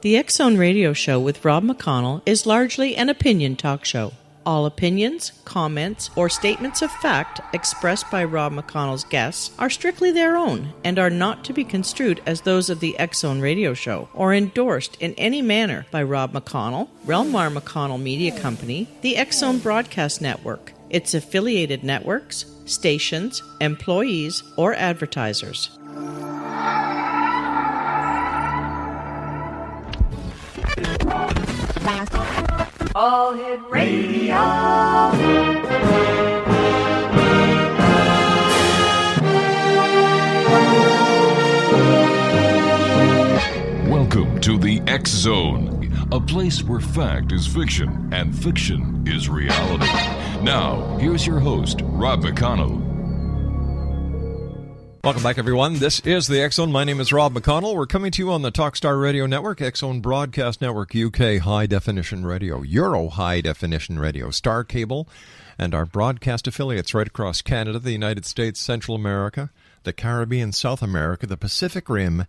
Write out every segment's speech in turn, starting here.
The X Zone Radio Show with Rob McConnell is largely an opinion talk show. All opinions, comments, or statements of fact expressed by Rob McConnell's guests are strictly their own and are not to be construed as those of the X Zone Radio Show or endorsed in any manner by Rob McConnell, Relmar McConnell Media Company, the X Zone Broadcast Network, its affiliated networks, stations, employees, or advertisers. All Hit Radio. Welcome to the X Zone, a place where fact is fiction and fiction is reality. Now, here's your host, Rob McConnell. Welcome back, everyone. This is the X Zone. My name is Rob McConnell. We're coming to you on the Talkstar Radio Network, X Zone Broadcast Network, UK High Definition Radio, Euro High Definition Radio, Star Cable, and our broadcast affiliates right across Canada, the United States, Central America, the Caribbean, South America, the Pacific Rim,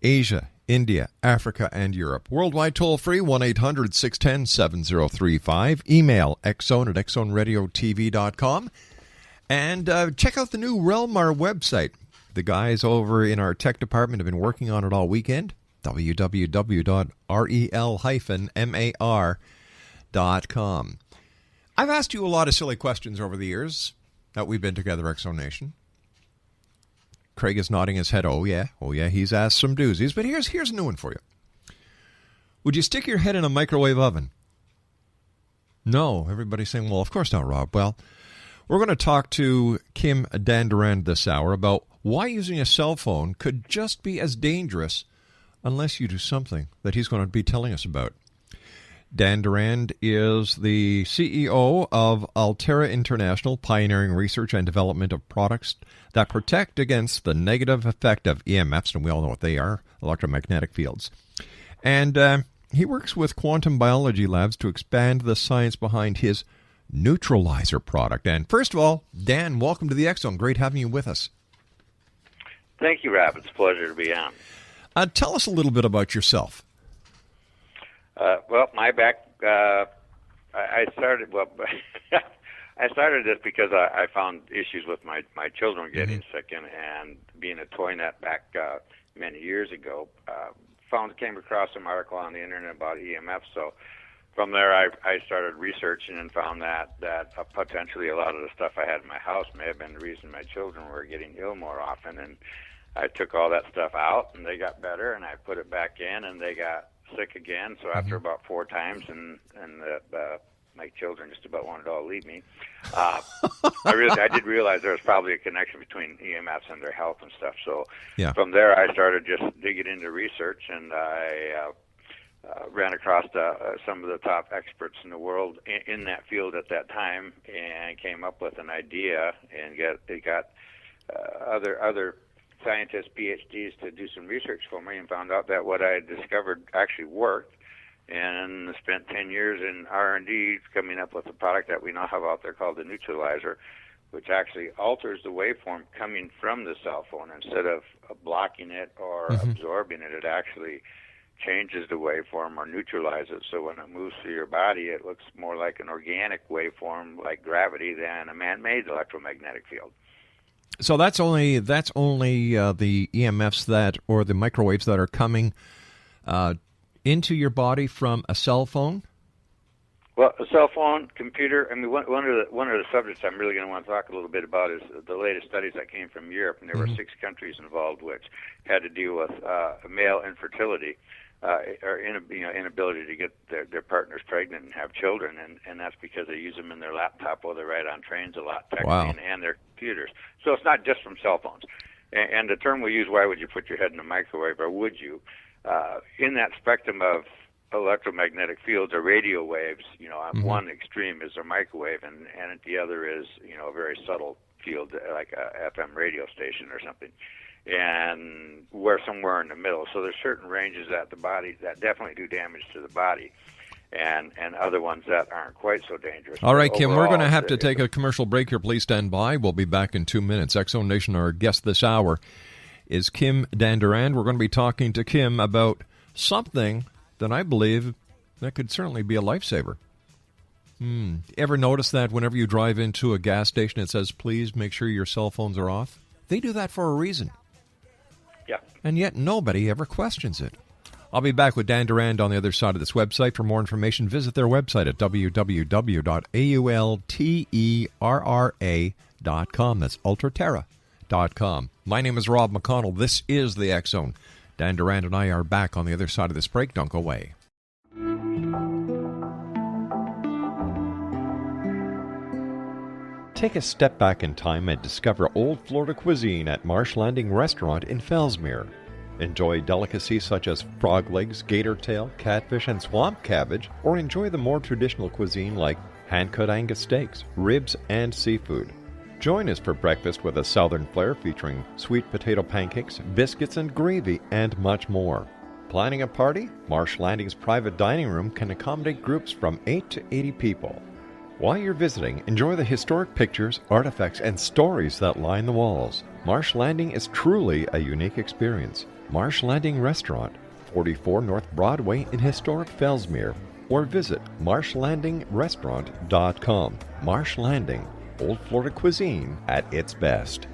Asia, India, Africa, and Europe. Worldwide toll-free, 1-800-610-7035. Email xzone@xzoneradiotv.com. And check out the new Relmar website. The guys over in our tech department have been working on it all weekend. www.rel-mar.com. I've asked you a lot of silly questions over the years that we've been together, X Zone Nation. Craig is nodding his head. Oh yeah, he's asked some doozies. But here's a new one for you. Would you stick your head in a microwave oven? No. Everybody's saying, well, of course not, Rob. Well, we're going to talk to Kim Dan Durand this hour about why using a cell phone could just be as dangerous unless you do something that he's going to be telling us about. Dan Durand is the CEO of Aulterra International, pioneering research and development of products that protect against the negative effect of EMFs, and we all know what they are, electromagnetic fields. And he works with quantum biology labs to expand the science behind his Neutralizer product. And first of all, Dan, welcome to the X Zone. Great having you with us. Thank you, Rob. It's a pleasure to be on. Tell us a little bit about yourself. Well, my I started I started this because I found issues with my children getting sick and being a toy nut back many years ago. Came across some article on the internet about EMFs, so from there, I started researching and found that potentially a lot of the stuff I had in my house may have been the reason my children were getting ill more often. And I took all that stuff out, and they got better, and I put it back in, and they got sick again. So after about 4 times, and my children just about wanted to all leave me, I did realize there was probably a connection between EMFs and their health and stuff. So from there, I started just digging into research, and I ran across some of the top experts in the world in that field at that time, and came up with an idea, and got other scientists, PhDs, to do some research for me, and found out that what I had discovered actually worked, and spent 10 years in R&D coming up with a product that we now have out there called the Neutralizer, which actually alters the waveform coming from the cell phone. Instead of blocking it or absorbing it, it actually changes the waveform or neutralizes it, so when it moves through your body, it looks more like an organic waveform, like gravity, than a man-made electromagnetic field. So that's only the EMFs or the microwaves that are coming into your body from a cell phone? Well, a cell phone, computer. I mean, one of the subjects I'm really going to want to talk a little bit about is the latest studies that came from Europe, and there were 6 countries involved which had to deal with male infertility. Or inability to get their partners pregnant and have children, and that's because they use them in their laptop while they ride on trains a lot, texting, and their computers. So it's not just from cell phones. And the term we use, why would you put your head in a microwave, or would you? In that spectrum of electromagnetic fields or radio waves, on one extreme is a microwave, and at the other is, a very subtle field like a FM radio station or something. And we're somewhere in the middle. So there's certain ranges that the body that definitely do damage to the body, and other ones that aren't quite so dangerous. All right, Kim, we're going to have to take a commercial break here. Please stand by. We'll be back in 2 minutes. X Zone Nation, our guest this hour is Kim Dan Durand. We're going to be talking to Kim about something then I believe that could certainly be a lifesaver. Ever notice that whenever you drive into a gas station, it says, please make sure your cell phones are off? They do that for a reason. Yeah. And yet nobody ever questions it. I'll be back with Dan Durand on the other side of this website. For more information, visit their website at www.aulterra.com. That's Aulterra.com. My name is Rob McConnell. This is the X Zone. Dan Durand and I are back on the other side of this break. Don't go away. Take a step back in time and discover old Florida cuisine at Marsh Landing Restaurant in Fellsmere. Enjoy delicacies such as frog legs, gator tail, catfish, and swamp cabbage, or enjoy the more traditional cuisine like hand-cut Angus steaks, ribs, and seafood. Join us for breakfast with a southern flair featuring sweet potato pancakes, biscuits and gravy, and much more. Planning a party? Marsh Landing's private dining room can accommodate groups from 8 to 80 people. While you're visiting, enjoy the historic pictures, artifacts, and stories that line the walls. Marsh Landing is truly a unique experience. Marsh Landing Restaurant, 44 North Broadway in historic Fellsmere, or visit marshlandingrestaurant.com. Marsh Landing, old Florida cuisine at its best.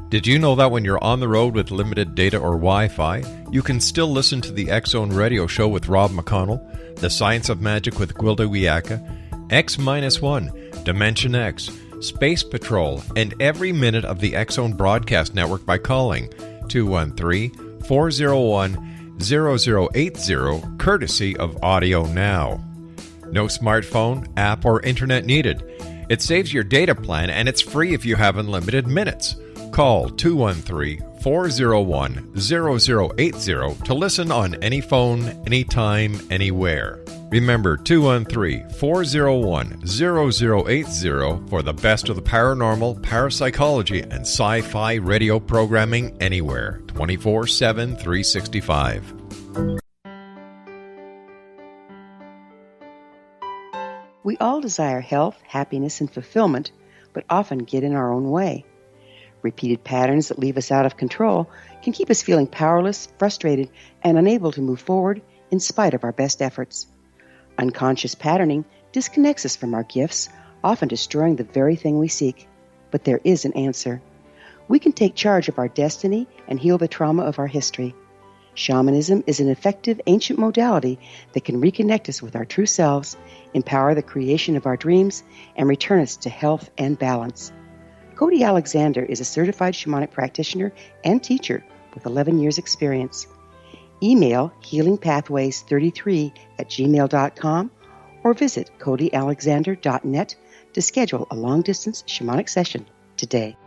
Did you know that when you're on the road with limited data or Wi-Fi, you can still listen to the X Zone Radio Show with Rob McConnell, The Science of Magic with Gwilda Wiyaka, X-1, Dimension X, Space Patrol, and every minute of the X Zone broadcast network by calling 213-401-0080, courtesy of Audio Now. No smartphone, app, or internet needed. It saves your data plan, and it's free if you have unlimited minutes. Call 213-401-0080 to listen on any phone, anytime, anywhere. Remember, 213-401-0080 for the best of the paranormal, parapsychology, and sci-fi radio programming anywhere, 24/7, 365. We all desire health, happiness, and fulfillment, but often get in our own way. Repeated patterns that leave us out of control can keep us feeling powerless, frustrated, and unable to move forward in spite of our best efforts. Unconscious patterning disconnects us from our gifts, often destroying the very thing we seek. But there is an answer. We can take charge of our destiny and heal the trauma of our history. Shamanism is an effective ancient modality that can reconnect us with our true selves, empower the creation of our dreams, and return us to health and balance. Cody Alexander is a certified shamanic practitioner and teacher with 11 years' experience. Email healingpathways33@gmail.com or visit codyalexander.net to schedule a long-distance shamanic session today.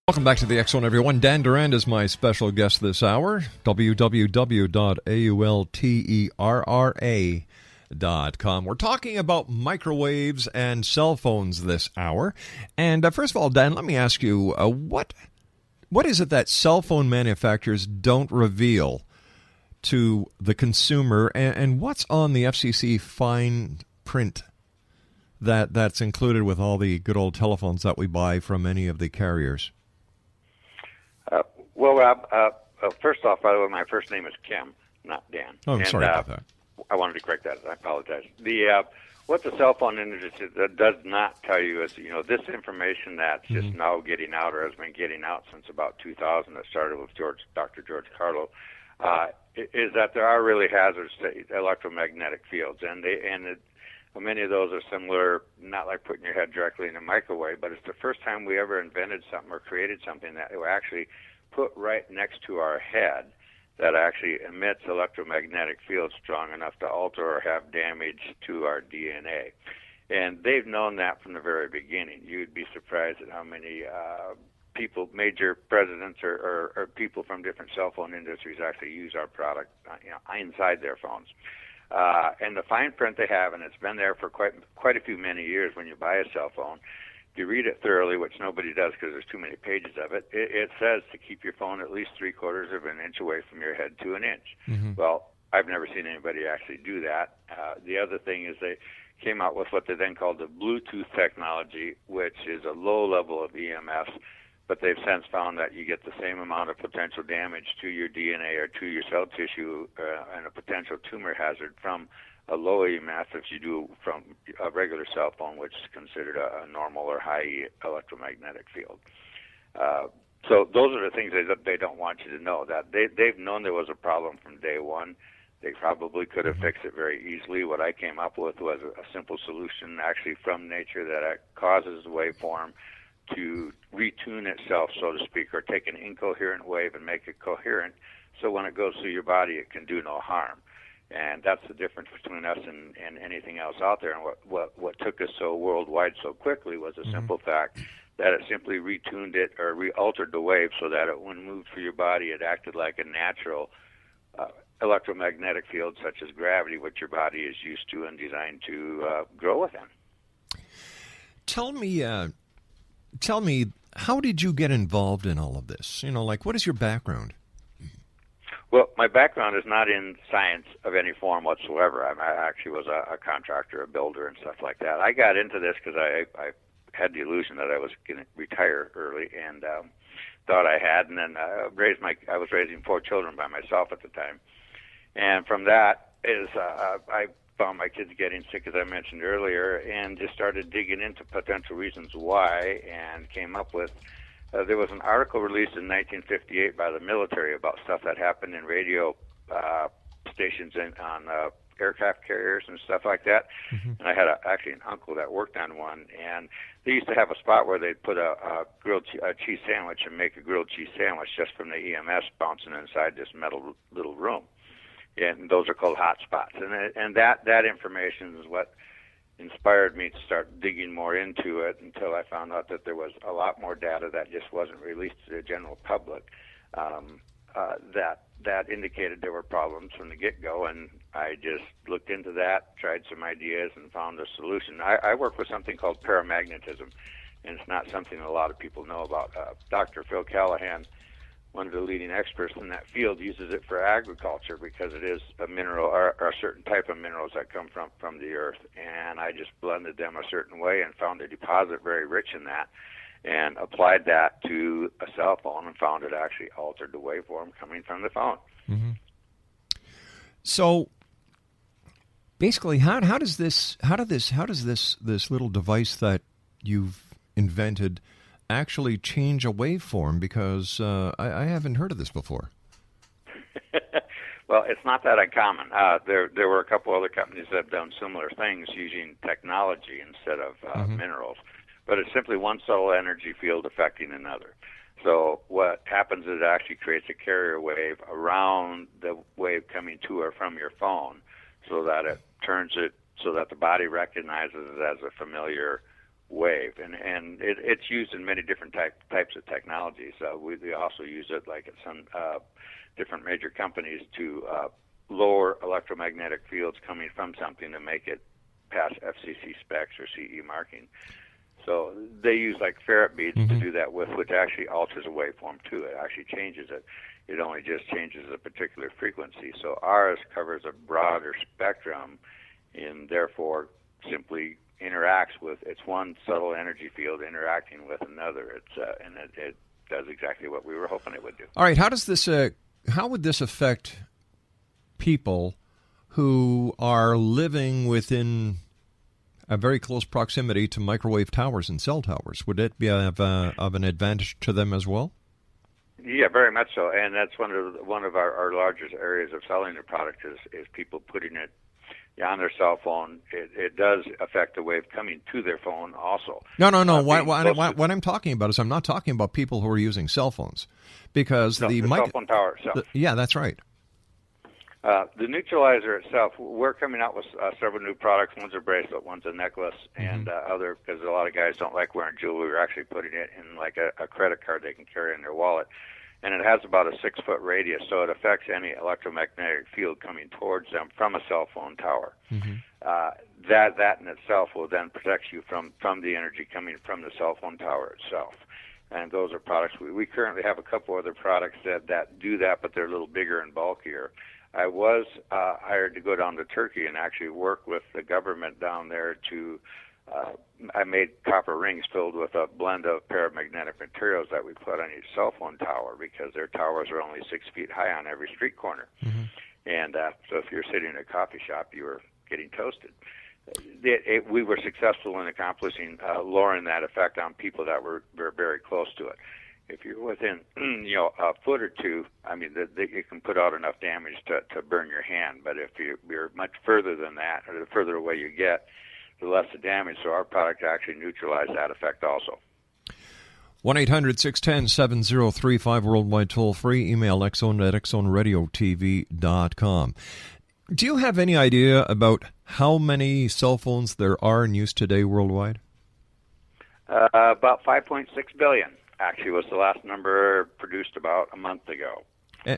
Welcome back to the X Zone, everyone. Dan Durand is my special guest this hour. www.aulterra.com. We're talking about microwaves and cell phones this hour. And first of all, Dan, let me ask you, what is it that cell phone manufacturers don't reveal to the consumer, and what's on the FCC fine print that's included with all the good old telephones that we buy from any of the carriers? Well, Rob, first off, by the way, my first name is Kim, not Dan. Oh, I'm sorry about that. I wanted to correct that. I apologize. What the cell phone industry does not tell you is, this information that's just now getting out or has been getting out since about 2000. That started with Dr. George Carlo, is that there are really hazards to electromagnetic fields, and many of those are similar, not like putting your head directly in a microwave, but it's the first time we ever invented something or created something that we actually put right next to our head that actually emits electromagnetic fields strong enough to alter or have damage to our DNA. And they've known that from the very beginning. You'd be surprised at how many people, major presidents or people from different cell phone industries actually use our product inside their phones. And the fine print they have, and it's been there for quite a few many years when you buy a cell phone, you read it thoroughly, which nobody does because there's too many pages of it, it says to keep your phone at least 3/4 of an inch away from your head to an inch. Mm-hmm. Well, I've never seen anybody actually do that. The other thing is they came out with what they then called the Bluetooth technology, which is a low level of EMFs, but they've since found that you get the same amount of potential damage to your DNA or to your cell tissue and a potential tumor hazard from a low EMF if you do from a regular cell phone, which is considered a normal or high electromagnetic field. So those are the things they don't want you to know. That they've known there was a problem from day one. They probably could have fixed it very easily. What I came up with was a simple solution actually from nature that causes the waveform to retune itself, so to speak, or take an incoherent wave and make it coherent, so when it goes through your body, it can do no harm. And that's the difference between us and anything else out there. And what took us so worldwide so quickly was a simple fact that it simply retuned it or re-altered the wave so that when it moved through your body, it acted like a natural electromagnetic field such as gravity, which your body is used to and designed to grow within. Tell me, how did you get involved in all of this? What is your background? Well, my background is not in science of any form whatsoever. I actually was a contractor, a builder, and stuff like that. I got into this because I had the illusion that I was going to retire early and thought I had, and then I was raising 4 children by myself at the time. And from that I found my kids getting sick, as I mentioned earlier, and just started digging into potential reasons why, and came up with there was an article released in 1958 by the military about stuff that happened in radio stations on aircraft carriers and stuff like that. Mm-hmm. And I had actually an uncle that worked on one, and they used to have a spot where they'd put a grilled cheese sandwich and make a grilled cheese sandwich just from the EMS bouncing inside this metal little room. And those are called hot spots. And that information is what inspired me to start digging more into it until I found out that there was a lot more data that just wasn't released to the general public that indicated there were problems from the get-go, and I just looked into that, tried some ideas, and found a solution. I work with something called paramagnetism, and it's not something a lot of people know about. Dr. Phil Callahan, one of the leading experts in that field, uses it for agriculture because it is a mineral or a certain type of minerals that come from the earth. And I just blended them a certain way and found a deposit very rich in that and applied that to a cell phone and found it actually altered the waveform coming from the phone. Mm-hmm. So basically, how does this little device that you've invented actually change a waveform? Because I haven't heard of this before. Well, it's not that uncommon. There were a couple other companies that have done similar things using technology instead of minerals. But it's simply one subtle energy field affecting another. So what happens is it actually creates a carrier wave around the wave coming to or from your phone so that it turns it so that the body recognizes it as a familiar wave, and it's used in many different types of technologies. We also use it like at some different major companies to lower electromagnetic fields coming from something to make it pass FCC specs or CE marking. So they use like ferrite beads to do that with, which actually alters a waveform too. It actually changes it. It only just changes a particular frequency. So ours covers a broader spectrum and therefore simply interacts with, it's one subtle energy field interacting with another. And it does exactly what we were hoping it would do. All right, how would this affect people who are living within a very close proximity to microwave towers and cell towers? Would it be of an advantage to them as well? Yeah, very much so. And that's one of our largest areas of selling the product is people putting it on their cell phone. It does affect the wave coming to their phone also. No. What I'm talking about is I'm not talking about people who are using cell phones, because the cell phone tower itself. Yeah, that's right. The Neutralizer itself, we're coming out with several new products. One's a bracelet, one's a necklace, and other, because a lot of guys don't like wearing jewelry. We're actually putting it in like a credit card they can carry in their wallet. and it has about a 6-foot radius, so it affects any electromagnetic field coming towards them from a cell phone tower. That in itself will then protect you from the energy coming from the cell phone tower itself. And those are products we currently have a couple other products that do that, but they're a little bigger and bulkier. I was hired to go down to Turkey and actually work with the government down there to. I made copper rings filled with a blend of paramagnetic materials that we put on each cell phone tower, because their towers are only 6 feet high on every street corner. And so if you're sitting in a coffee shop, you were getting toasted. We were successful in accomplishing lowering that effect on people that were very close to it. If you're within, a foot or two, I mean, it can put out enough damage to burn your hand. But if you're much further than that, or the further away you get, the less the damage. So our product actually neutralizes that effect also. 1-800-610-7035, worldwide toll-free. Email xzone@xzoneradiotv.com. Do you have any idea about how many cell phones there are in use today worldwide? About 5.6 billion, actually, was the last number produced about a month ago.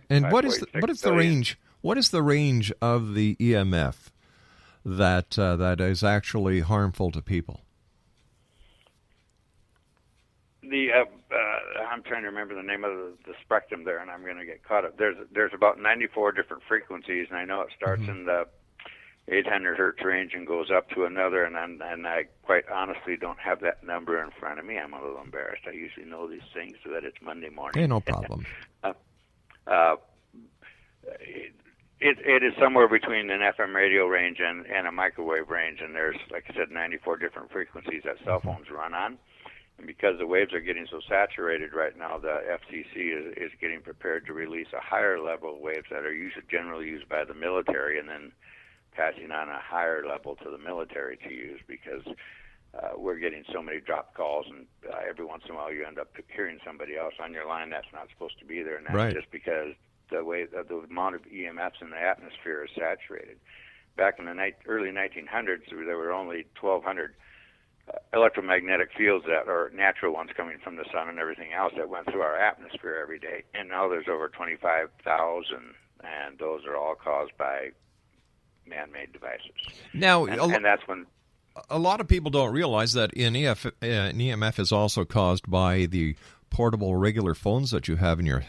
And what is the range? What is the range of the EMF that is actually harmful to people? I'm trying to remember the name of the spectrum there, and I'm going to get caught up. There's about 94 different frequencies, and I know it starts in the 800 hertz range and goes up to another, and I quite honestly don't have that number in front of me. I'm a little embarrassed. I usually know these things so that it's Monday morning. Hey, no problem. It is somewhere between an FM radio range and a microwave range, and there's, like I said, 94 different frequencies that cell phones run on. And because the waves are getting so saturated right now, the FCC is getting prepared to release a higher level of waves that are generally used by the military, and then passing on a higher level to the military to use, because we're getting so many dropped calls, and every once in a while you end up hearing somebody else on your line that's not supposed to be there, and that's just because the amount of EMFs in the atmosphere is saturated. Back in the early 1900s, there were only 1,200 electromagnetic fields that are natural ones coming from the sun and everything else that went through our atmosphere every day. And now there's over 25,000, and those are all caused by man-made devices. Now, and that's when a lot of people don't realize that an EMF is also caused by the portable regular phones that you have in your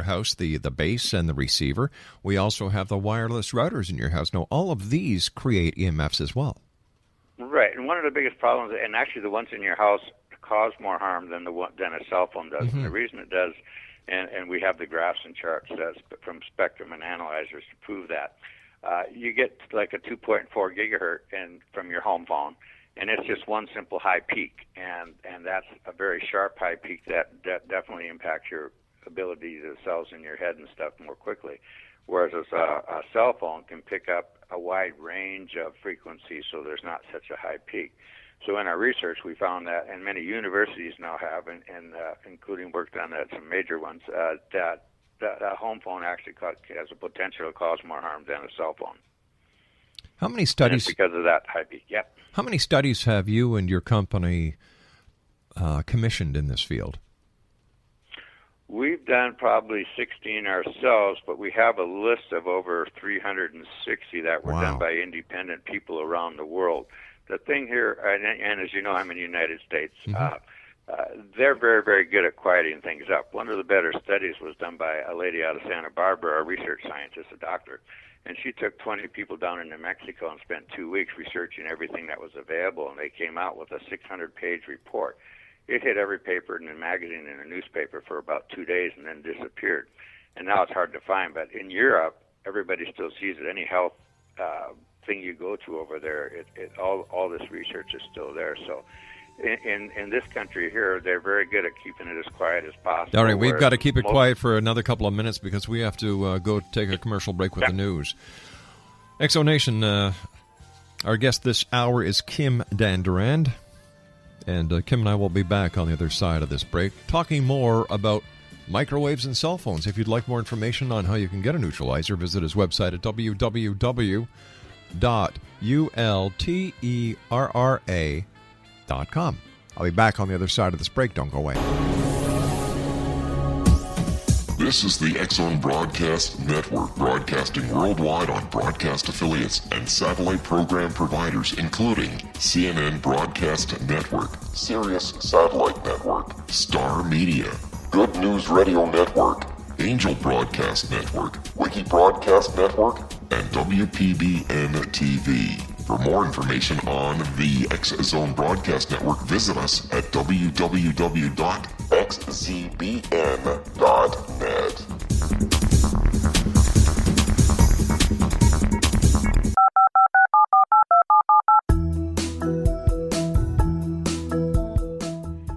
house, the base and the receiver. We also have the wireless routers in your house. Now, all of these create EMFs as well. Right, and one of the biggest problems, and actually the ones in your house cause more harm than a cell phone does. And the reason it does, and we have the graphs and charts from spectrum and analyzers to prove that, you get like a 2.4 gigahertz from your home phone, and it's just one simple high peak, and that's a very sharp high peak that definitely impacts your ability to cells in your head and stuff more quickly. Whereas a cell phone can pick up a wide range of frequencies, so there's not such a high peak. So in our research, we found that, and many universities now have, and including work done at some major ones, that a home phone actually has a potential to cause more harm than a cell phone. How many studies? And it's because of that high peak. Yep. How many studies have you and your company commissioned in this field? We've done probably 16 ourselves, but we have a list of over 360 that were done by independent people around the world. The thing here, and as you know, I'm in the United States, they're very, very good at quieting things up. One of the better studies was done by a lady out of Santa Barbara, a research scientist, a doctor, and she took 20 people down into Mexico and spent 2 weeks researching everything that was available, and they came out with a 600-page report. It hit every paper in a magazine and a newspaper for about 2 days and then disappeared. And now it's hard to find. But in Europe, everybody still sees it. Any health thing you go to over there, all this research is still there. So in this country here, they're very good at keeping it as quiet as possible. All right, we've got to keep it quiet for another couple of minutes because we have to go take a commercial break with the news. Exonation, our guest this hour is Kim Dan Durand. And Kim and I will be back on the other side of this break talking more about microwaves and cell phones. If you'd like more information on how you can get a neutralizer, visit his website at www.ulterra.com. I'll be back on the other side of this break. Don't go away. This is the X-Zone Broadcast Network, broadcasting worldwide on broadcast affiliates and satellite program providers, including CNN Broadcast Network, Sirius Satellite Network, Star Media, Good News Radio Network, Angel Broadcast Network, Wiki Broadcast Network, and WPBN TV. For more information on the X-Zone Broadcast Network, visit us at www.xzbn.net.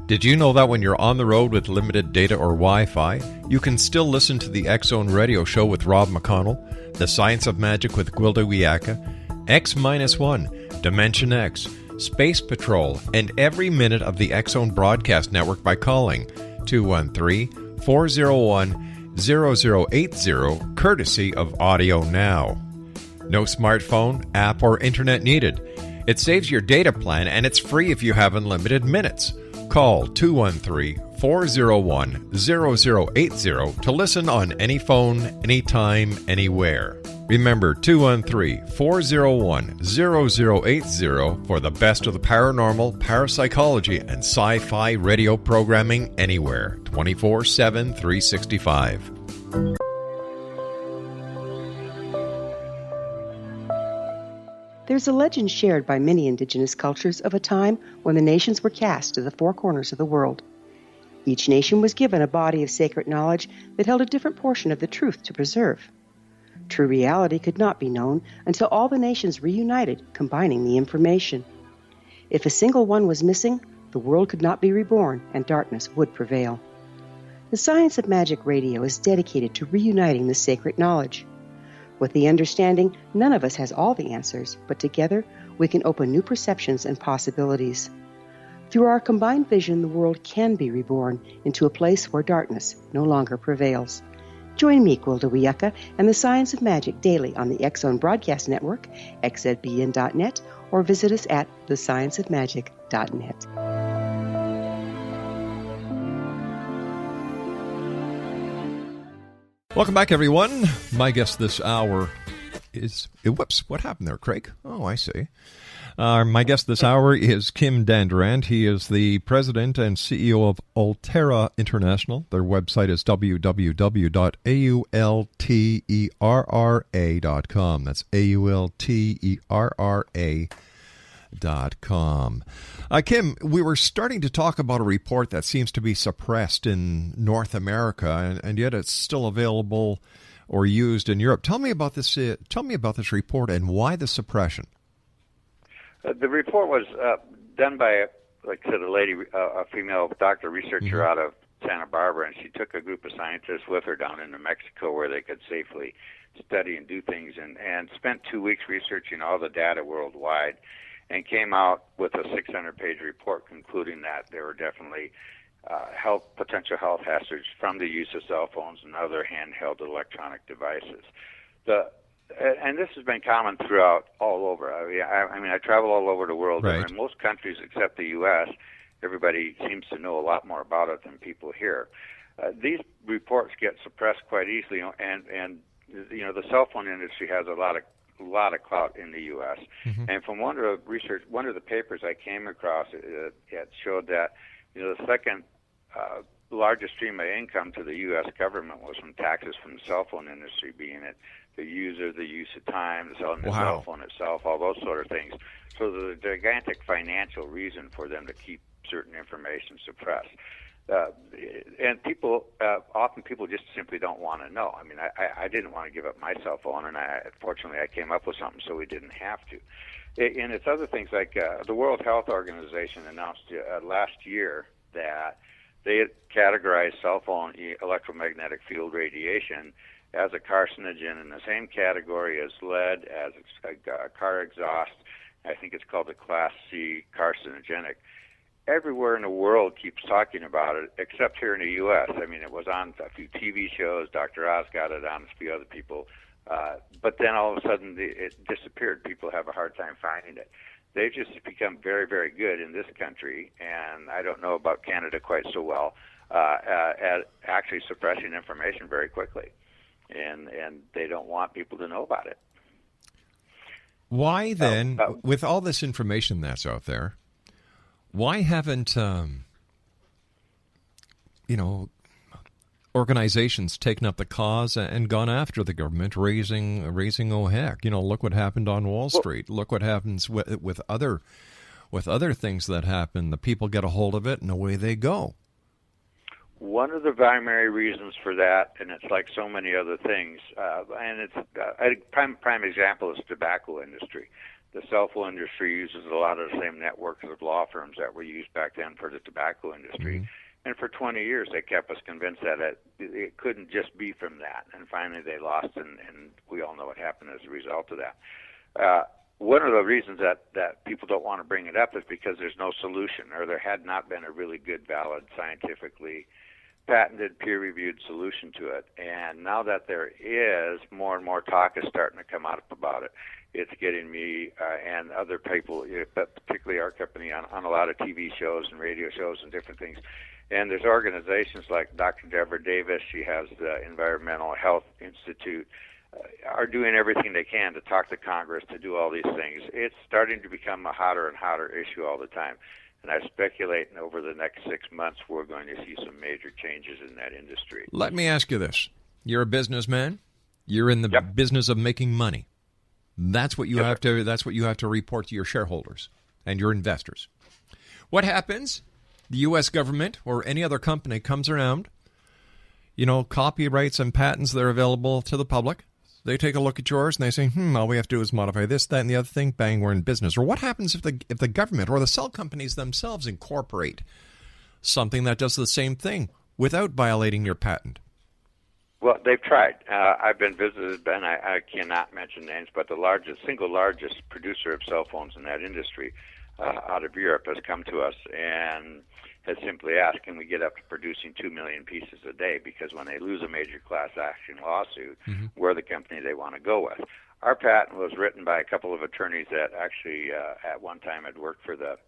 Did you know that when you're on the road with limited data or Wi-Fi, you can still listen to the X-Zone Radio Show with Rob McConnell, The Science of Magic with Gwilda Wiyaka, X-1, Dimension X, Space Patrol, and every minute of the X-Zone Broadcast Network by calling 213-401-0080, courtesy of Audio Now. No smartphone, app, or internet needed. It saves your data plan, and it's free if you have unlimited minutes. Call 213-401-0080 to listen on any phone, anytime, anywhere. Remember, 213-401-0080 for the best of the paranormal, parapsychology, and sci-fi radio programming anywhere, 24/7, 365. There's a legend shared by many indigenous cultures of a time when the nations were cast to the four corners of the world. Each nation was given a body of sacred knowledge that held a different portion of the truth to preserve. True reality could not be known until all the nations reunited, combining the information. If a single one was missing, the world could not be reborn and darkness would prevail. The Science of Magic Radio is dedicated to reuniting the sacred knowledge. With the understanding, none of us has all the answers, but together we can open new perceptions and possibilities. Through our combined vision, the world can be reborn into a place where darkness no longer prevails. Join me, Gwilda Wiyaka, and the Science of Magic daily on the X-Zone Broadcast Network, xzbn.net, or visit us at thescienceofmagic.net. Welcome back, everyone. My guest this hour is... Whoops, what happened there, Craig? Oh, I see. My guest this hour is Dan Durand. He is the president and CEO of Aulterra International. Their website is www.aulterra.com. That's aulterra.com. Kim, we were starting to talk about a report that seems to be suppressed in North America, and yet it's still available or used in Europe. Tell me about this. Tell me about this report and why the suppression. The report was done by, like I said, a female doctor researcher out of Santa Barbara, and she took a group of scientists with her down into Mexico where they could safely study and do things, and spent 2 weeks researching all the data worldwide, and came out with a 600-page report concluding that there were definitely potential health hazards from the use of cell phones and other handheld electronic devices. And this has been common throughout all over. I mean, I travel all over the world, right. And in most countries except the U.S., everybody seems to know a lot more about it than people here. These reports get suppressed quite easily, and the cell phone industry has a lot of clout in the U.S. And from one of the papers I came across, it showed that the second largest stream of income to the U.S. government was from taxes from the cell phone industry, being it the user, the use of time, the cell phone itself, all those sort of things. So there's a gigantic financial reason for them to keep certain information suppressed. And often people just simply don't want to know. I mean, I didn't want to give up my cell phone, and fortunately I came up with something so we didn't have to. And it's other things like the World Health Organization announced last year that they had categorized cell phone electromagnetic field radiation as a carcinogen in the same category as lead, as car exhaust. I think it's called a Class C carcinogenic. Everywhere in the world keeps talking about it, except here in the U.S. I mean, it was on a few TV shows. Dr. Oz got it on, a few other people. But then all of a sudden it disappeared. People have a hard time finding it. They've just become very, very good in this country, and I don't know about Canada quite so well, at actually suppressing information very quickly, and they don't want people to know about it. Why then, with all this information that's out there, why haven't organizations taken up the cause and gone after the government, raising oh heck? Look what happened on Wall Street. Look what happens with other things that happen. The people get a hold of it, and away they go. One of the primary reasons for that, and it's like so many other things, and it's a prime example is the tobacco industry. The cell phone industry uses a lot of the same networks of law firms that were used back then for the tobacco industry. Mm-hmm. And for 20 years, they kept us convinced that it couldn't just be from that. And finally, they lost, and we all know what happened as a result of that. One of the reasons that people don't want to bring it up is because there's no solution, or there had not been a really good, valid, scientifically patented, peer-reviewed solution to it. And now that there is, more and more talk is starting to come out about it. It's getting me and other people, but particularly our company, on a lot of TV shows and radio shows and different things. And there's organizations like Dr. Deborah Davis, she has the Environmental Health Institute, are doing everything they can to talk to Congress, to do all these things. It's starting to become a hotter and hotter issue all the time. And I speculate over the next 6 months we're going to see some major changes in that industry. Let me ask you this. You're a businessman. You're in the business of making money. That's what you have to. That's what you have to report to your shareholders and your investors. What happens? The U.S. government or any other company comes around. Copyrights and patents that are available to the public. They take a look at yours and they say, all we have to do is modify this, that, and the other thing. Bang, we're in business. Or what happens if the government or the cell companies themselves incorporate something that does the same thing without violating your patent? Well, they've tried. I've been visited, Ben. I cannot mention names, but the single largest producer of cell phones in that industry out of Europe has come to us and has simply asked, can we get up to producing 2 million pieces a day? Because when they lose a major class action lawsuit, we're the company they want to go with. Our patent was written by a couple of attorneys that actually at one time had worked for the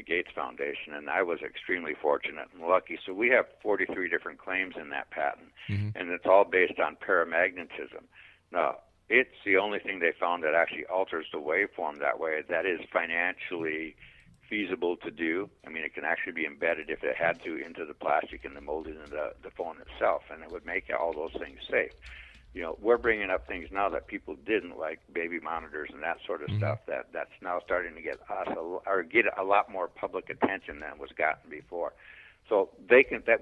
Gates Foundation, and I was extremely fortunate and lucky. So we have 43 different claims in that patent, and it's all based on paramagnetism. Now, it's the only thing they found that actually alters the waveform that way that is financially feasible to do. I mean, it can actually be embedded, if it had to, into the plastic and the molding of the phone itself, and it would make all those things safe. We're bringing up things now that people didn't, like baby monitors and that sort of stuff. That's now starting to get a lot more public attention than was gotten before. So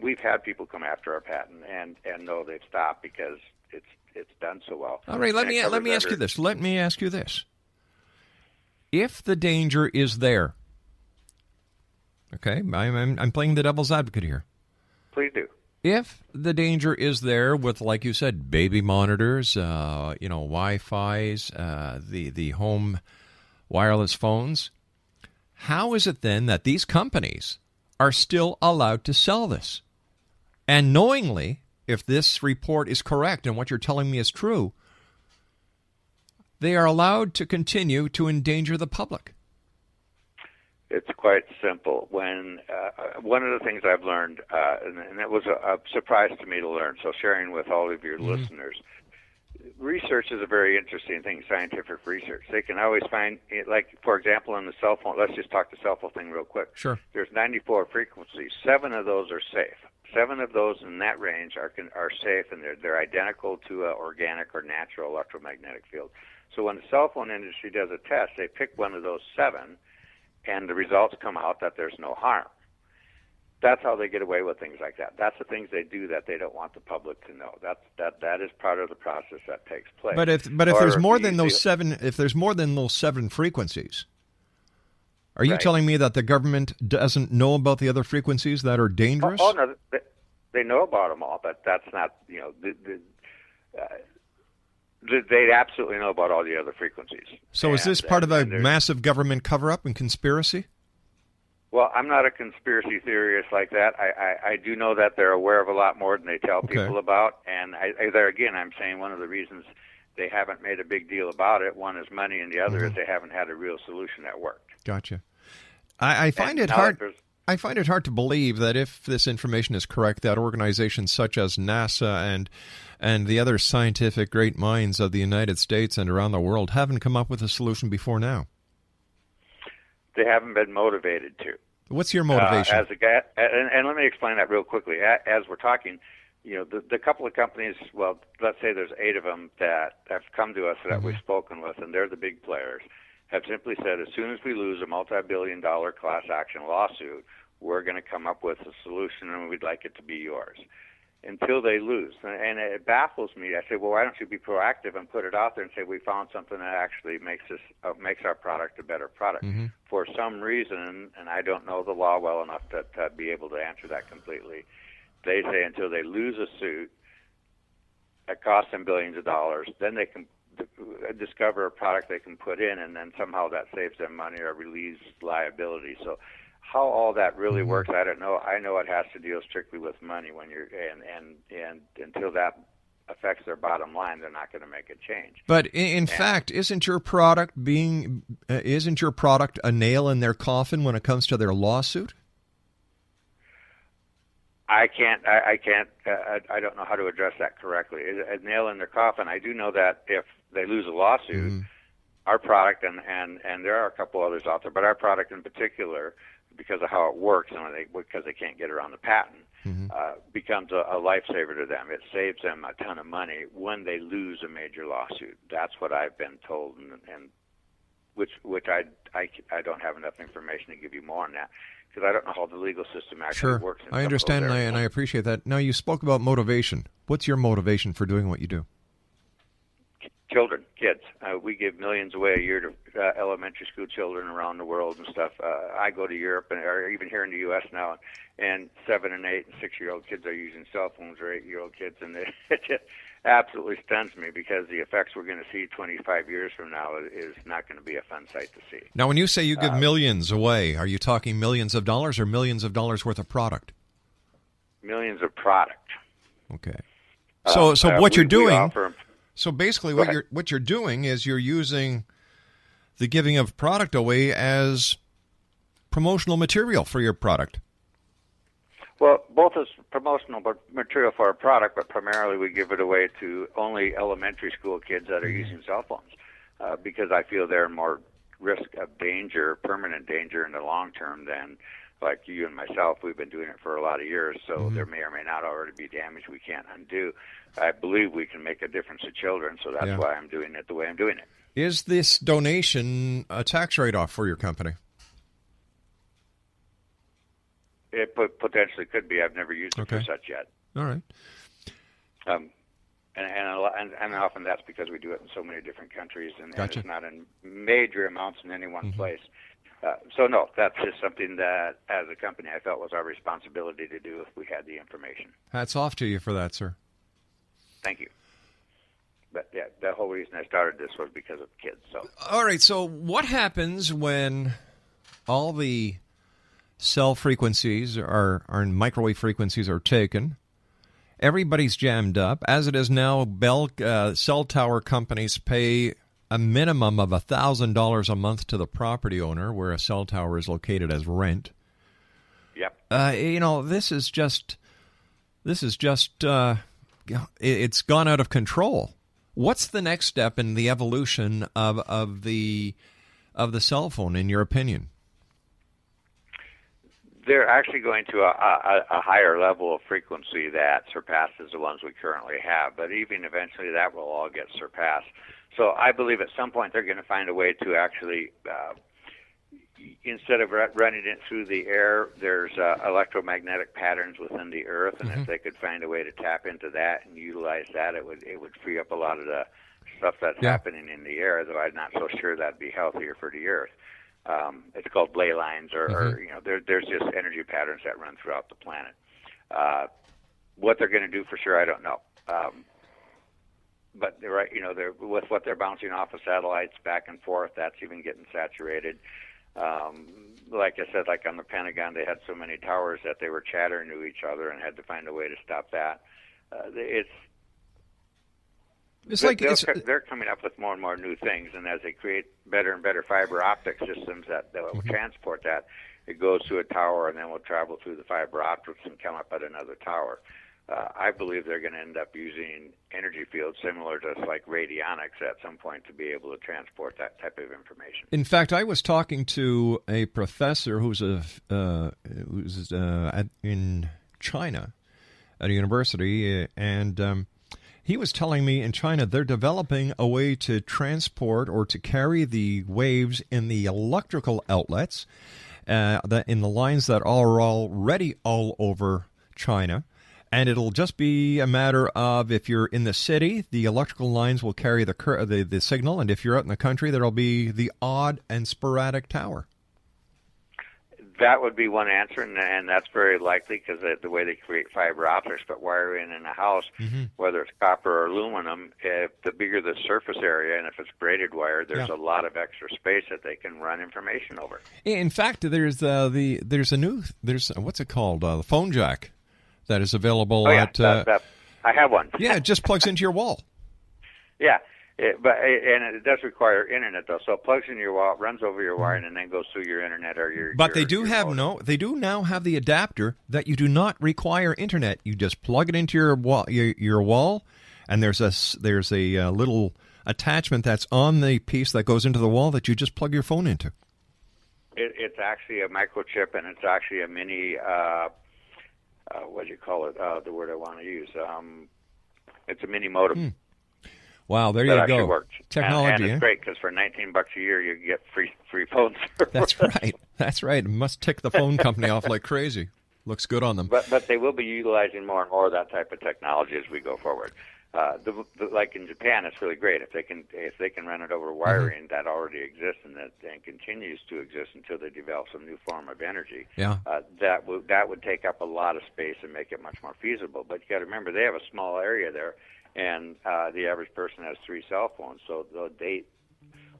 we've had people come after our patent, and no, they've stopped because it's done so well. All right, let me ask you this. Let me ask you this. If the danger is there, okay, I'm playing the devil's advocate here. Please do. If the danger is there with, like you said, baby monitors, Wi-Fi's, the home wireless phones, how is it then that these companies are still allowed to sell this? And knowingly, if this report is correct and what you're telling me is true, they are allowed to continue to endanger the public. It's quite simple. When one of the things I've learned, and it was a surprise to me to learn, so sharing with all of your listeners, research is a very interesting thing, scientific research. They can always find, like, for example, in the cell phone, let's just talk the cell phone thing real quick. Sure. There's 94 frequencies. 7 of those are safe. 7 of those in that range are safe, and they're identical to an organic or natural electromagnetic field. So when the cell phone industry does a test, they pick one of those 7, and the results come out that there's no harm. That's how they get away with things like that. That's the things they do that they don't want the public to know. That is part of the process that takes place. But if there's more than those 7, if there's more than those 7 frequencies, are you telling me that the government doesn't know about the other frequencies that are dangerous? Oh no, they know about them all, but that's not they absolutely know about all the other frequencies. So is this part of a massive government cover-up and conspiracy? Well, I'm not a conspiracy theorist like that. I do know that they're aware of a lot more than they tell people about. And I'm saying one of the reasons they haven't made a big deal about it, one is money, and the other is they haven't had a real solution that worked. Gotcha. I find it hard. I find it hard to believe that if this information is correct, that organizations such as NASA and the other scientific great minds of the United States and around the world haven't come up with a solution before now. They haven't been motivated to. What's your motivation? As a guy, and let me explain that real quickly. As we're talking, the couple of companies, well, let's say there's 8 of them that have come to us that we've spoken with, and they're the big players, have simply said, as soon as we lose a multi-billion-dollar class action lawsuit, we're going to come up with a solution, and we'd like it to be yours. Until they lose. And it baffles me. I say, well, why don't you be proactive and put it out there and say, we found something that actually makes our product a better product. For some reason, and I don't know the law well enough to be able to answer that completely, they say until they lose a suit that costs them billions of dollars, then they can discover a product they can put in, and then somehow that saves them money or relieves liability. So how all that really works, I don't know. I know it has to deal strictly with money when you're and until that affects their bottom line, they're not going to make a change. But in fact, isn't your product a nail in their coffin when it comes to their lawsuit? I don't know how to address that correctly. A nail in their coffin. I do know that if they lose a lawsuit, our product, and there are a couple others out there, but our product in particular, because of how it works and because they can't get around the patent, becomes a lifesaver to them. It saves them a ton of money when they lose a major lawsuit. That's what I've been told, and which I don't have enough information to give you more on that, because I don't know how the legal system actually works. I understand, and I appreciate that. Now, you spoke about motivation. What's your motivation for doing what you do? Children, kids. We give millions away a year to elementary school children around the world and stuff. I go to Europe, or even here in the U.S. now, and 7 and 8 and 6-year-old kids are using cell phones, or 8-year-old kids, and it just absolutely stuns me, because the effects we're going to see 25 years from now is not going to be a fun sight to see. Now, when you say you give millions away, are you talking millions of dollars or millions of dollars worth of product? Millions of product. Okay. So what you're doing... So basically, what you're doing is you're using the giving of product away as promotional material for your product. Well, both as promotional material for our product, but primarily we give it away to only elementary school kids that are using cell phones, because I feel they're more risk of danger, permanent danger in the long term than like you and myself. We've been doing it for a lot of years, so there may or may not already be damage we can't undo. I believe we can make a difference to children, so that's why I'm doing it the way I'm doing it. Is this donation a tax write-off for your company? It potentially could be. I've never used it for such yet. All right. And often that's because we do it in so many different countries, and it's not in major amounts in any one place. So no, that's just something that, as a company, I felt was our responsibility to do if we had the information. Hats off to you for that, sir. Thank you. But yeah, the whole reason I started this was because of kids. So all right. So what happens when all the cell frequencies and microwave frequencies are taken? Everybody's jammed up. As it is now, cell tower companies pay a minimum of $1,000 a month to the property owner where a cell tower is located as rent. Yep. This is just it's gone out of control. What's the next step in the evolution of the cell phone, in your opinion? They're actually going to a higher level of frequency that surpasses the ones we currently have, but even eventually that will all get surpassed. So I believe at some point they're going to find a way to actually, instead of running it through the air, there's electromagnetic patterns within the earth, and if they could find a way to tap into that and utilize that, it would free up a lot of the stuff that's happening in the air, though I'm not so sure that'd be healthier for the earth. It's called ley lines, or there's just energy patterns that run throughout the planet. What they're going to do for sure, I don't know. But they're right, they're with what they're bouncing off of satellites back and forth, that's even getting saturated. Like I said, like on the Pentagon, they had so many towers that they were chattering to each other and had to find a way to stop that. They're coming up with more and more new things, and as they create better and better fiber optic systems that will transport that, it goes to a tower and then will travel through the fiber optics and come up at another tower. I believe they're going to end up using energy fields similar to like radionics at some point to be able to transport that type of information. In fact, I was talking to a professor who's in China at a university, and he was telling me in China they're developing a way to transport or to carry the waves in the electrical outlets, in the lines that are already all over China. And it'll just be a matter of, if you're in the city, the electrical lines will carry the signal, and if you're out in the country, there'll be the odd and sporadic tower. That would be one answer, and that's very likely because the way they create fiber optics. But wiring in a house, whether it's copper or aluminum, the bigger the surface area, and if it's braided wire, there's a lot of extra space that they can run information over. In fact, there's what's it called? The phone jack. That is available at... I have one. Yeah, it just plugs into your wall. Yeah, and it does require internet, though. So it plugs into your wall, runs over your wire, and then goes through your internet or your... But they do now have the adapter that you do not require internet. You just plug it into your wall, and there's a little attachment that's on the piece that goes into the wall that you just plug your phone into. It's actually a microchip, and it's actually a mini... what do you call it? The word I want to use. It's a mini modem. Wow, there you go. Works. Technology, and it's great because for $19 a year you get free phone service. That's right. It must tick the phone company off like crazy. Looks good on them. But they will be utilizing more and more of that type of technology as we go forward. Like in Japan, it's really great if they can run it over wiring that already exists and continues to exist until they develop some new form of energy. Yeah. That would take up a lot of space and make it much more feasible. But you got to remember they have a small area there, and the average person has 3 cell phones. So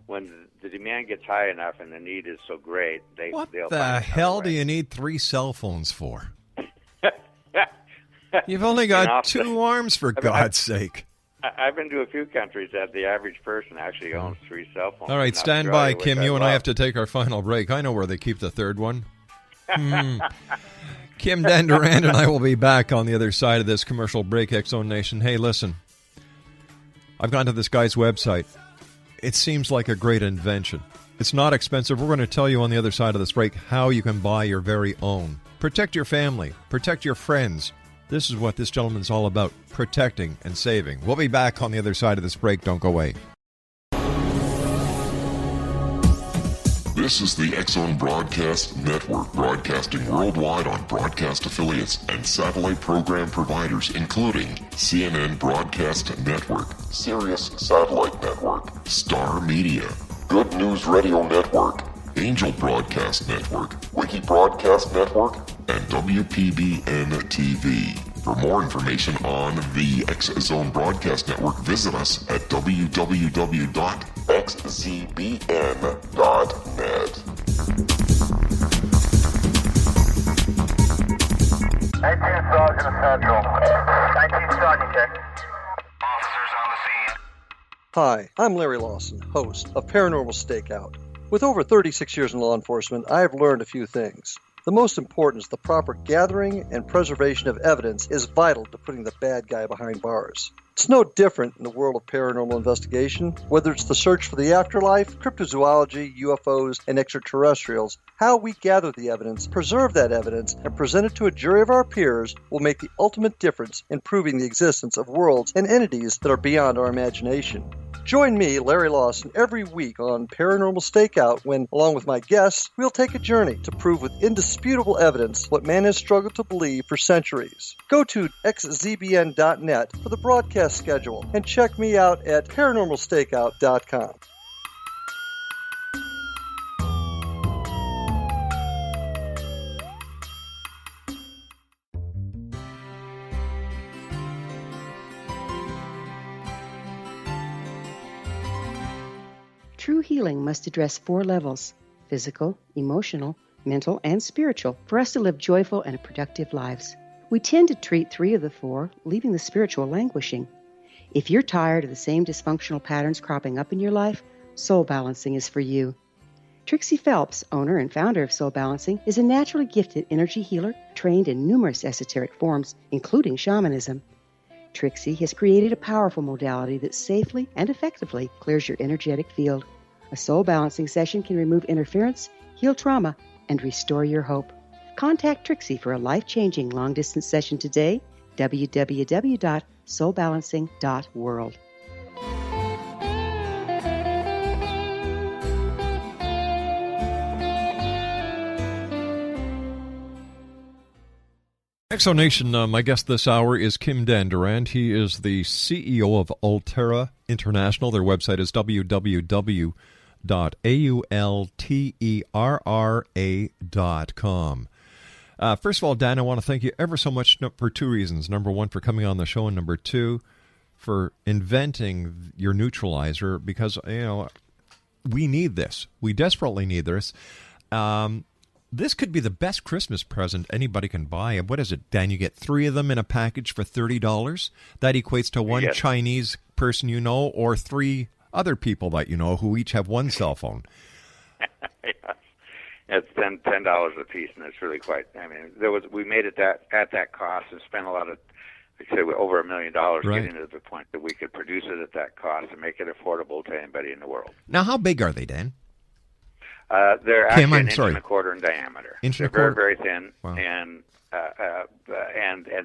when the demand gets high enough and the need is so great, they'll What find the hell do you need 3 cell phones for? You've only got 2 arms, for God's sake. I've been to a few countries that the average person actually owns 3 cell phones. All right, stand by, Kim. You and I have to take our final break. I know where they keep the third one. Kim, Dan Durand, and I will be back on the other side of this commercial break, X-Zone Nation. Hey, listen. I've gone to this guy's website. It seems like a great invention. It's not expensive. We're going to tell you on the other side of this break how you can buy your very own. Protect your family. Protect your friends. This is what this gentleman's all about, protecting and saving. We'll be back on the other side of this break. Don't go away. This is the X-Zone Broadcast Network, broadcasting worldwide on broadcast affiliates and satellite program providers, including CNN Broadcast Network, Sirius Satellite Network, Star Media, Good News Radio Network, Angel Broadcast Network, Wiki Broadcast Network, and WPBN TV. For more information on the X-Zone Broadcast Network, visit us at www.xzbn.net. 19 Sergeant Central. 19 Sergeant check. Officers on the scene. Hi, I'm Larry Lawson, host of Paranormal Stakeout. With over 36 years in law enforcement, I have learned a few things. The most important is the proper gathering and preservation of evidence is vital to putting the bad guy behind bars. It's no different in the world of paranormal investigation. Whether it's the search for the afterlife, cryptozoology, UFOs, and extraterrestrials, how we gather the evidence, preserve that evidence, and present it to a jury of our peers will make the ultimate difference in proving the existence of worlds and entities that are beyond our imagination. Join me, Larry Lawson, every week on Paranormal Stakeout when, along with my guests, we'll take a journey to prove with indisputable evidence what man has struggled to believe for centuries. Go to xzbn.net for the broadcast schedule and check me out at paranormalstakeout.com. True healing must address 4 levels: physical, emotional, mental, and spiritual, for us to live joyful and productive lives. We tend to treat 3 of the 4, leaving the spiritual languishing. If you're tired of the same dysfunctional patterns cropping up in your life, soul balancing is for you. Trixie Phelps, owner and founder of Soul Balancing, is a naturally gifted energy healer trained in numerous esoteric forms, including shamanism. Trixie has created a powerful modality that safely and effectively clears your energetic field. A soul balancing session can remove interference, heal trauma, and restore your hope. Contact Trixie for a life-changing long-distance session today, www.soulbalancing.world. Exonation, my guest this hour is Dan Durand. He is the CEO of Aulterra International. Their website is www.aulterra.com. First of all, Dan, I want to thank you ever so much for two reasons. Number one, for coming on the show, and number two, for inventing your Neutralizer, because, we need this. We desperately need this. This could be the best Christmas present anybody can buy. What is it, Dan? You get 3 of them in a package for $30. That equates to one Chinese person you know, or 3 other people that you know who each have one cell phone. Yes. It's $10 a piece, and it's really quite. I mean, we made it at that cost and spent a lot of, like I say, over $1 million getting to the point that we could produce it at that cost and make it affordable to anybody in the world. Now, how big are they, Dan? They're actually an inch and a quarter in diameter. They're very, very thin, wow. and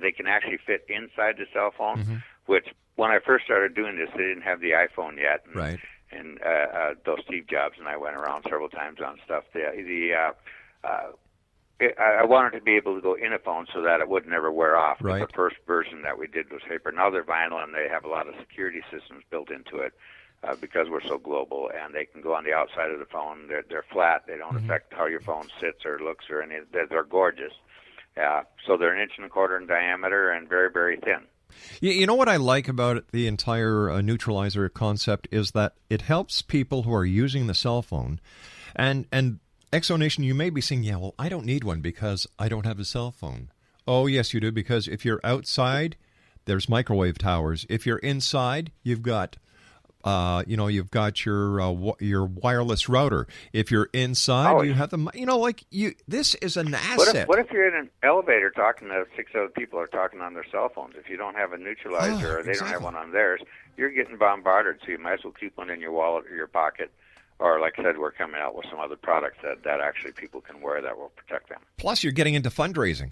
they can actually fit inside the cell phone, which when I first started doing this, they didn't have the iPhone yet. And, right. And those Steve Jobs and I went around several times on stuff. I wanted to be able to go in a phone so that it would never wear off. Right. The first version that we did was paper. Now they're vinyl, and they have a lot of security systems built into it. Because we're so global, and they can go on the outside of the phone. They're flat. They don't affect how your phone sits or looks or any. They're gorgeous. So they're an inch and a quarter in diameter and very, very thin. You know what I like about the entire Neutralizer concept is that it helps people who are using the cell phone. And Exonation, you may be saying, yeah, well, I don't need one because I don't have a cell phone. Oh, yes, you do, because if you're outside, there's microwave towers. If you're inside, you've got... you've got your wireless router. If you're inside, you have the, this is an asset. What if you're in an elevator talking to 6 other people are talking on their cell phones? If you don't have a Neutralizer or they don't have one on theirs, you're getting bombarded, so you might as well keep one in your wallet or your pocket. Or, like I said, we're coming out with some other products that actually people can wear that will protect them. Plus, you're getting into fundraising.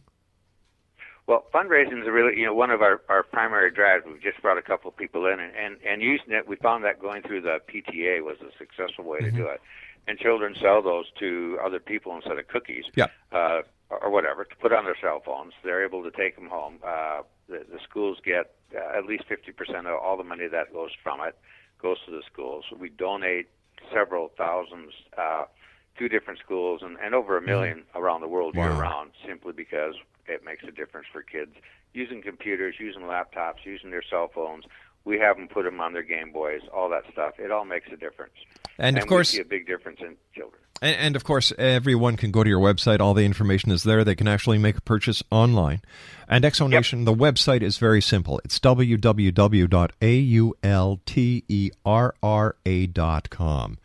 Well, fundraising is really, one of our primary drives. We've just brought a couple of people in, and using it, we found that going through the PTA was a successful way to do it. And children sell those to other people instead of cookies, or whatever, to put on their cell phones. They're able to take them home. The schools get at least 50% of all the money that goes from it goes to the schools. We donate several thousands to different schools and over 1 million around the world year-round, simply because it makes a difference for kids using computers, using laptops, using their cell phones. We have them put them on their Game Boys, all that stuff. It all makes a difference. And of course, we see a big difference in children. And of course, everyone can go to your website. All the information is there. They can actually make a purchase online. And Exonation, the website is very simple. It's www.aulterra.com.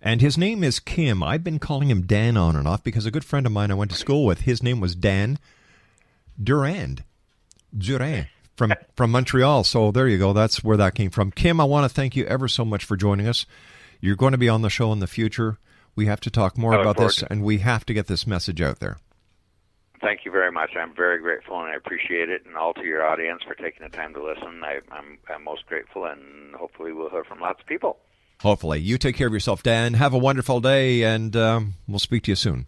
And his name is Kim. I've been calling him Dan on and off because a good friend of mine I went to school with, his name was Dan Durand from Montreal. So there you go. That's where that came from. Kim, I want to thank you ever so much for joining us. You're going to be on the show in the future. We have to talk more about this, and we have to get this message out there. Thank you very much. I'm very grateful, and I appreciate it, and all to your audience for taking the time to listen. I'm most grateful, and hopefully we'll hear from lots of people. Hopefully. You take care of yourself, Dan. Have a wonderful day, and we'll speak to you soon.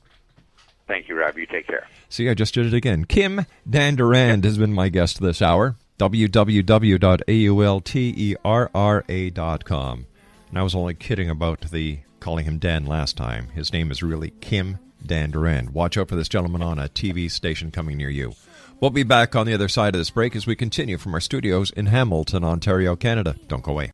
Thank you, Rob. You take care. See, I just did it again. Dan Durand has been my guest this hour. www.aulterra.com. And I was only kidding about the calling him Dan last time. His name is really Dan Durand. Watch out for this gentleman on a TV station coming near you. We'll be back on the other side of this break as we continue from our studios in Hamilton, Ontario, Canada. Don't go away.